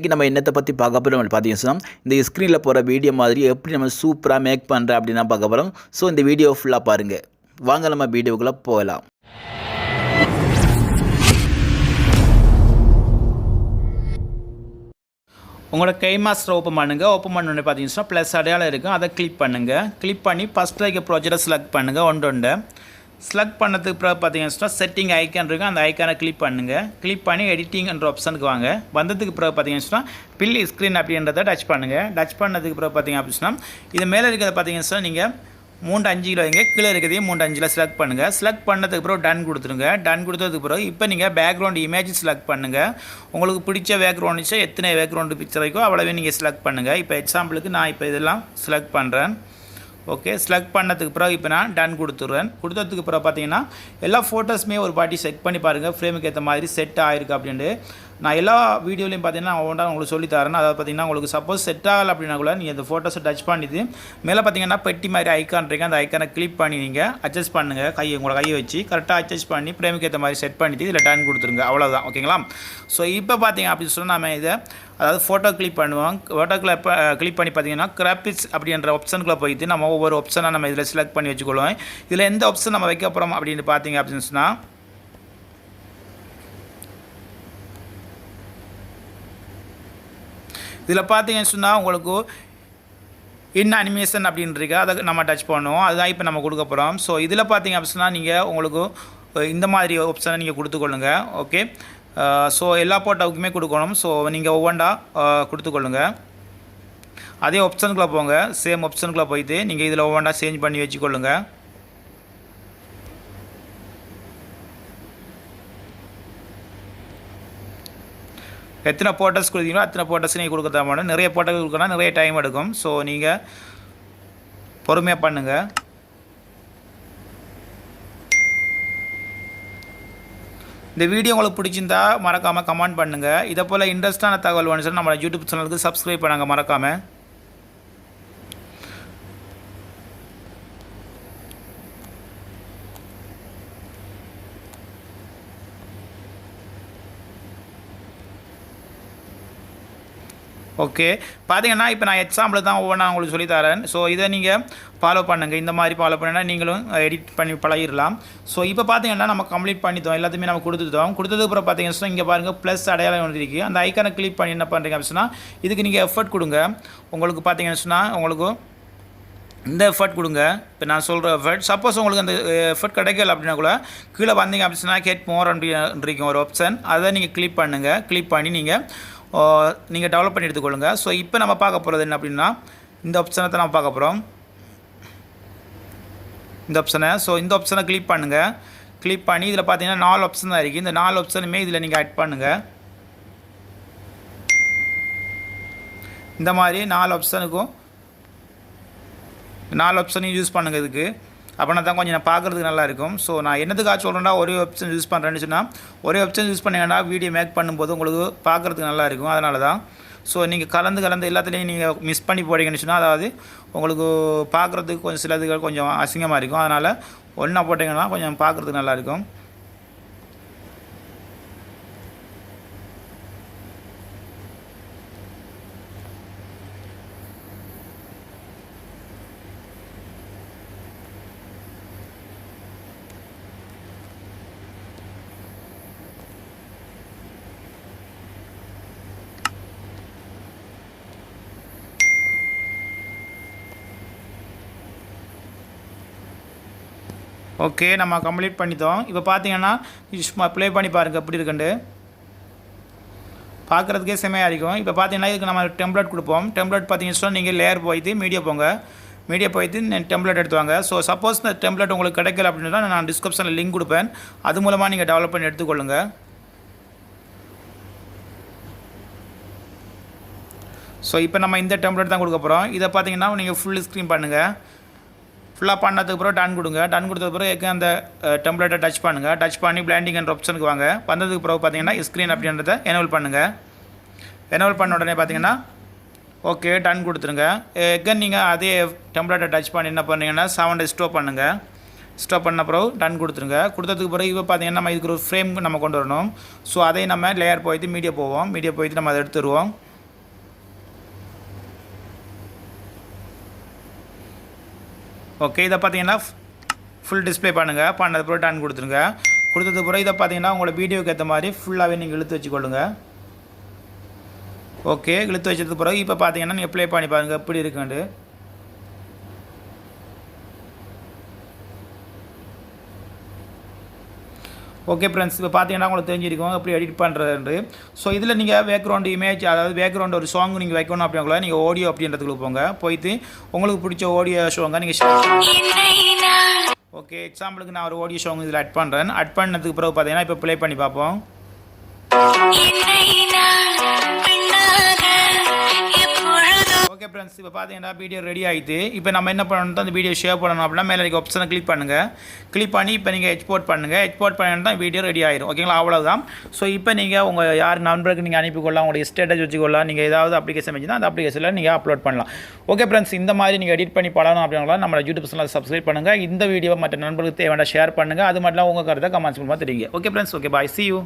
இன்றைக்கி நம்ம என்னத்தை பற்றி பார்க்க போகிறோம் பார்த்தீங்கன்னா இந்த ஸ்க்ரீனில் போகிற வீடியோ மாதிரி எப்படி நம்ம சூப்பராக மேக் பண்ணுறேன் அப்படின்னு தான் பார்க்க போகிறோம். ஸோ இந்த வீடியோ ஃபுல்லாக பாருங்கள். வாங்க நம்ம வீடியோக்குள்ளே போகலாம். உங்களோட கைமாஸ்டர் ஓப்பன் பண்ணுங்கள். ஓப்பன் பண்ணோடனே பார்த்தீங்கன்னா ப்ளஸ் அடையாளம் இருக்கும், அதை கிளிக் பண்ணுங்கள். கிளிக் பண்ணி ஃபஸ்ட் இருக்க ப்ராஜெக்டை செலக்ட் பண்ணுங்கள். ஒன்று செலக்ட் பண்ணதுக்கு பிறகு பார்த்தீங்கன்னா செட்டிங் ஐக்கான் இருக்கும், அந்த ஐக்கானை கிளிக் பண்ணுங்கள். கிளிக் பண்ணி எடிட்டிங்ன்ற ஆப்ஷனுக்கு வாங்க. வந்ததுக்கு பிறகு பார்த்தீங்கன்னா பில் ஸ்க்ரீன் அப்படின்றத டச் பண்ணுங்கள். டச் பண்ணதுக்கு பிறகு பார்த்தீங்க அப்படின்னா இது மேலே இருக்கிறத பார்த்தீங்கன்னா நீங்கள் 3-5 கிலோ வைங்க, கீழே இருக்கிறதையும் 3-5 செலக்ட் பண்ணுங்கள். செலக்ட் பண்ணதுக்கு பிறகு டன் கொடுத்துருங்க. டன் கொடுத்ததுக்கு பிறகு இப்போ நீங்கள் பேக்ரவுண்ட் இமேஜ் செலக்ட் பண்ணுங்கள். உங்களுக்கு பிடிச்ச பேக்ரவுண்ட் எத்தனை பேக்ரவுண்டு பிக்சர் வைக்கோ அவ்வளோவே நீங்கள் செலக்ட் பண்ணுங்கள். இப்போ எக்ஸாம்பிளுக்கு நான் இப்போ இதெல்லாம் செலக்ட் பண்ணுறேன். ஓகே, செலக்ட் பண்ணதுக்கு பிறகு இப்போ நான் டன் கொடுத்துட்றேன். கொடுத்ததுக்கு பிறகு பார்த்தீங்கன்னா எல்லா ஃபோட்டோஸுமே ஒரு பாட்டி செக் பண்ணி பாருங்கள், ஃப்ரேமுக்கு ஏற்ற மாதிரி செட் ஆகிருக்கு அப்படின்ட்டு. நான் எல்லா வீடியோலையும் பார்த்தீங்கன்னா ஒவ்வொன்றா உங்களுக்கு சொல்லித்தரேன். அதாவது பார்த்தீங்கன்னா உங்களுக்கு சப்போஸ் செட் ஆகலை அப்படின்னா கூட நீங்கள் இந்த ஃபோட்டோஸை டச் பண்ணிவிட்டு மேலே பார்த்தீங்கன்னா பெட்டி மாதிரி ஐக்கான் இருக்குது, அந்த ஐக்கானை கிளிக் பண்ணி நீங்கள் அட்ஜஸ்ட் பண்ணுங்கள். உங்களோட கையை வச்சு கரெக்டாக அட்ஜஸ்ட் பண்ணி ஃப்ரேமுக்கு ஏற்ற மாதிரி செட் பண்ணிவிட்டு இதில் டன் கொடுத்துருங்க. அவ்வளோதான். ஓகேங்களா? ஸோ இப்போ பார்த்தீங்க அப்படின்னு சொன்னால் நம்ம இதை அதாவது ஃபோட்டோ கிளிக் பண்ணுவோம். ஃபோட்டோக்குள்ளே கிளிக் பண்ணி பார்த்தீங்கன்னா கிராபிக்ஸ் அப்படின்ற ஆப்ஷனுக்குள்ளே போயிட்டு நம்ம ஒவ்வொரு ஆப்ஷனாக நம்ம இதில் செலக்ட் பண்ணி வச்சுக்கொள்வோம். இதில் எந்த ஆப்ஷன் நம்ம வைக்க போகிறோம் அப்படின்னு பார்த்தீங்க அப்படின்னு சொன்னால் இதில் பார்த்தீங்கன்னு சொன்னால் உங்களுக்கு இன்னும் அனிமேஷன் அப்படின்றிருக்கு, அதை நம்ம டச் பண்ணுவோம். அதுதான் இப்போ நம்ம கொடுக்க போகிறோம். ஸோ இதில் பார்த்தீங்க அப்படின்னா நீங்கள் உங்களுக்கு இந்த மாதிரி ஆப்ஷனை நீங்கள் கொடுத்துக்கொள்ளுங்க. ஓகே, ஸோ எல்லா ஃபோட்டோவுக்குமே கொடுக்கணும். ஸோ நீங்கள் ஒவ்வொன்றா கொடுத்துக்கொள்ளுங்க. அதே ஆப்ஷனுக்குள்ளே போங்க. சேம் ஆப்ஷனுக்குள்ளே போயிட்டு நீங்கள் இதில் ஒவ்வொன்றா சேஞ்ச் பண்ணி வச்சுக்கொள்ளுங்க. எத்தனை ஃபோட்டோஸ் கொடுத்தீங்களோ அத்தனை ஃபோட்டோஸ் நீங்கள் கொடுக்க தான் பண்ணணும். நிறைய ஃபோட்டோஸ் கொடுக்கணும், நிறைய டைம் எடுக்கும். ஸோ நீங்கள் பொறுமையாக பண்ணுங்கள். இந்த வீடியோ உங்களுக்கு பிடிச்சிருந்தா மறக்காமல் கமெண்ட் பண்ணுங்கள். இதை போல் இன்ட்ரெஸ்டான தகவல் வேணும் சார் நம்ம யூடியூப் சேனலுக்கு சப்ஸ்கிரைப் பண்ணுங்கள் மறக்காமல். ஓகே, பார்த்தீங்கன்னா இப்போ நான் எக்ஸாம்பிள் தான் ஒவ்வொன்றா உங்களுக்கு சொல்லித்தரேன். ஸோ இதை நீங்கள் ஃபாலோ பண்ணுங்கள். இந்த மாதிரி ஃபாலோ பண்ணினா நீங்களும் எடிட் பண்ணி பழகிடலாம். ஸோ இப்போ பார்த்தீங்கன்னா நம்ம கம்ப்ளீட் பண்ணிட்டோம், எல்லாத்தையுமே நம்ம கொடுத்துட்டோம். கொடுத்ததுக்கு அப்புறம் பார்த்தீங்கன்னா இங்கே பாருங்கள் ப்ளஸ் அடையாளம் வந்துருக்கு. அந்த ஐக்கானை கிளிக் பண்ணி என்ன பண்ணுறீங்க அப்படின்னா இதுக்கு நீங்கள் எஃபர்ட் கொடுங்க. உங்களுக்கு பார்த்தீங்கன்னு சொன்னால் உங்களுக்கு இந்த எஃபர்ட் கொடுங்க. இப்போ நான் சொல்கிற எஃபர்ட் சப்போஸ் உங்களுக்கு அந்த எஃபர்ட் கிடைக்கல அப்படின்னா கூட கீழே வந்தீங்க அப்படின்னா கேட் மோர் அப்படின்றிருக்கீங்க ஒரு ஆப்ஷன், அதை நீங்கள் கிளிக் பண்ணுங்கள். கிளிக் பண்ணி நீங்கள் டெவலப் பண்ணி எடுத்துக்கொள்ளுங்க. ஸோ இப்போ நம்ம பார்க்க போகிறது என்ன அப்படின்னா இந்த ஆப்ஷனை தான் நம்ம பார்க்க போகிறோம், இந்த ஆப்ஷனை. ஸோ இந்த ஆப்ஷனை கிளிக் பண்ணுங்கள். கிளிக் பண்ணி இதில் பார்த்தீங்கன்னா 4 ஆப்ஷன் தான் இருக்குது. இந்த 4 ஆப்ஷனுமே இதில் நீங்கள் ஆட் பண்ணுங்கள். இந்த மாதிரி 4 ஆப்ஷனையும் யூஸ் பண்ணுங்கள் இதுக்கு. அப்படின்னா தான் கொஞ்சம் நான் பார்க்குறதுக்கு நல்லாயிருக்கும். ஸோ நான் என்னதுக்காக சொல்கிறேன்னா ஒரே ஆப்ஷன் யூஸ் பண்ணுறேன்னு சொன்னால் ஒரே ஆப்ஷன் யூஸ் பண்ணிங்கன்னா வீடியோ மேக் பண்ணும்போது உங்களுக்கு பார்க்குறதுக்கு நல்லாயிருக்கும். அதனால தான். ஸோ நீங்கள் கலந்து எல்லாத்துலேயும் நீங்கள் மிஸ் பண்ணி போடுறீங்கன்னு சொன்னால் அதாவது உங்களுக்கு பார்க்குறதுக்கு கொஞ்சம் சிலதுகள் கொஞ்சம் அசிங்கமாக இருக்கும். அதனால் ஒன்றா போட்டிங்கன்னா கொஞ்சம் பார்க்குறதுக்கு நல்லாயிருக்கும். ஓகே, நம்ம கம்ப்ளீட் பண்ணிட்டோம். இப்போ பார்த்தீங்கன்னா சும்மா ப்ளே பண்ணி பாருங்கள் எப்படி இருக்குண்டு. பார்க்குறதுக்கே செமையாக இருக்கும். இப்போ பார்த்தீங்கன்னா இதுக்கு நம்ம டெம்ப்ளேட் கொடுப்போம். டெம்ப்ளேட் பார்த்தீங்கன்னா நீங்கள் லேயர் போயிட்டு மீடியா போங்க. மீடியா போயிட்டு டெம்ப்ளேட் எடுத்துவாங்க. ஸோ சப்போஸ் இந்த டெம்ப்ளேட் உங்களுக்கு கிடைக்கல அப்படின்னா நான் டிஸ்கிரிப்ஷனில் லிங்க் கொடுப்பேன், அது மூலமாக நீங்கள் டெவலப் பண்ணி எடுத்துக்கொள்ளுங்கள். ஸோ இப்போ நம்ம இந்த டெம்ப்ளேட் தான் கொடுக்க போகிறோம். இதை பார்த்தீங்கன்னா நீங்கள் ஃபுல் ஸ்க்ரீன் பண்ணுங்கள். ஃபுல்லாக பண்ணதுக்கு பிறகு டன் கொடுங்க. டன் கொடுத்தது பிறகு அந்த டெம்ப்ளேட்டை டச் பண்ணுங்கள். டச் பண்ணி பிளாண்டிங் என்ற ஆப்ஷனுக்கு வாங்க. வந்ததுக்கு பிறகு பார்த்தீங்கன்னா ஸ்க்ரீன் அப்படின்றத எனேபிள் பண்ணுங்கள். எனேபிள் பண்ண உடனே பார்த்தீங்கன்னா ஓகே டன் கொடுத்துருங்க. எகன் நீங்கள் அதே டெம்ப்ளேட்டை டச் பண்ணி என்ன பண்ணுறீங்கன்னா 7 ஸ்டாப் பண்ணுங்கள். ஸ்டாப் பண்ண பிறகு டன் கொடுத்துருங்க. கொடுத்ததுக்கு பிறகு இப்போ பார்த்தீங்கன்னா நம்ம இதுக்கு ஒரு ஃப்ரேம் நம்ம கொண்டு வரணும். ஸோ அதை நம்ம லேயர் போயிட்டு மீடியா போவோம். மீடியா போயிட்டு நம்ம அதை எடுத்துருவோம். ஓகே, இதை பார்த்தீங்கன்னா ஃபுல் டிஸ்பிளே பண்ணுங்கள். பண்ணது பிறகு டன் கொடுத்துருங்க. கொடுத்தது பிறகு இதை பார்த்தீங்கன்னா உங்களோட வீடியோக்கு ஏற்ற மாதிரி ஃபுல்லாகவே நீங்கள் இழுத்து வச்சுக்கொள்ளுங்க. ஓகே, இழுத்து வச்சதுக்கு பிறகு இப்போ பார்த்தீங்கன்னா நீங்கள் ப்ளே பண்ணி பாருங்கள் எப்படி இருக்குண்டு. ஓகே ஃப்ரெண்ட்ஸ், இப்போ பார்த்தீங்கன்னா உங்களுக்கு தெரிஞ்சிருக்கோம் எப்படி எடிட் பண்ணுறது. ஸோ இதில் நீங்கள் பேக்ரவுண்ட் இமேஜ், அதாவது பேக்ரவுண்ட் ஒரு சாங் நீங்கள் வைக்கணும் அப்படின்னா நீங்கள் ஆடியோ அப்படின்றதுக்குள்ள போங்க. போயிட்டு உங்களுக்கு பிடிச்ச ஆடியோ ஷோங்க நீங்கள் ஓகே, எக்ஸாம்பிளுக்கு நான் ஒரு ஆடியோ சாங் இதில் ஆட் பண்ணுறேன். ஆட் பண்ணதுக்கு பிறகு பார்த்தீங்கன்னா இப்போ ப்ளே பண்ணி பார்ப்போம். ஓகே ஃப்ரெண்ட்ஸ், இப்போ பார்த்தீங்கன்னா வீடியோ ரெடி ஆகிட்டு இப்போ நம்ம என்ன பண்ணணும், அந்த வீடியோ ஷேர் பண்ணணும் அப்படின்னா மேலே இருக்க ஆப்ஷனை கிளிக் பண்ணுங்கள். கிளிக் பண்ணி இப்போ நீங்கள் எக்ஸ்போர்ட் பண்ணுங்கள். எக்ஸ்போர்ட் பண்ணிட்டு தான் வீடியோ ரெடி ஆயிடும். ஓகேங்களா, அவ்வளோதான். ஸோ இப்போ நீங்கள் உங்கள் யார் நண்பருக்கு நீங்கள் அனுப்பிக்கொள்ளலாம், உங்களுடைய ஸ்டேட்டஸ் வச்சுக்கொள்ளலாம். நீங்கள் ஏதாவது அப்ளிகேஷன் வச்சுன்னா அந்த அப்ளிகேஷனில் நீங்கள் அப்லோட் பண்ணலாம். ஓகே ஃப்ரெண்ட்ஸ், இந்த மாதிரி நீங்கள் எடிட் பண்ணி படணும் அப்படின்னா நம்ம யூடியூப் சேனலை சப்ஸ்கிரைப் பண்ணுங்கள். இந்த வீடியோ மற்ற நண்பர்களுக்கு தேவையான ஷேர் பண்ணுங்கள். அது மட்டும் உங்கள் கருத்தை கமெண்ட்ஸ் மூலமாக தெரியுங்க. Okay friends, okay bye, see you.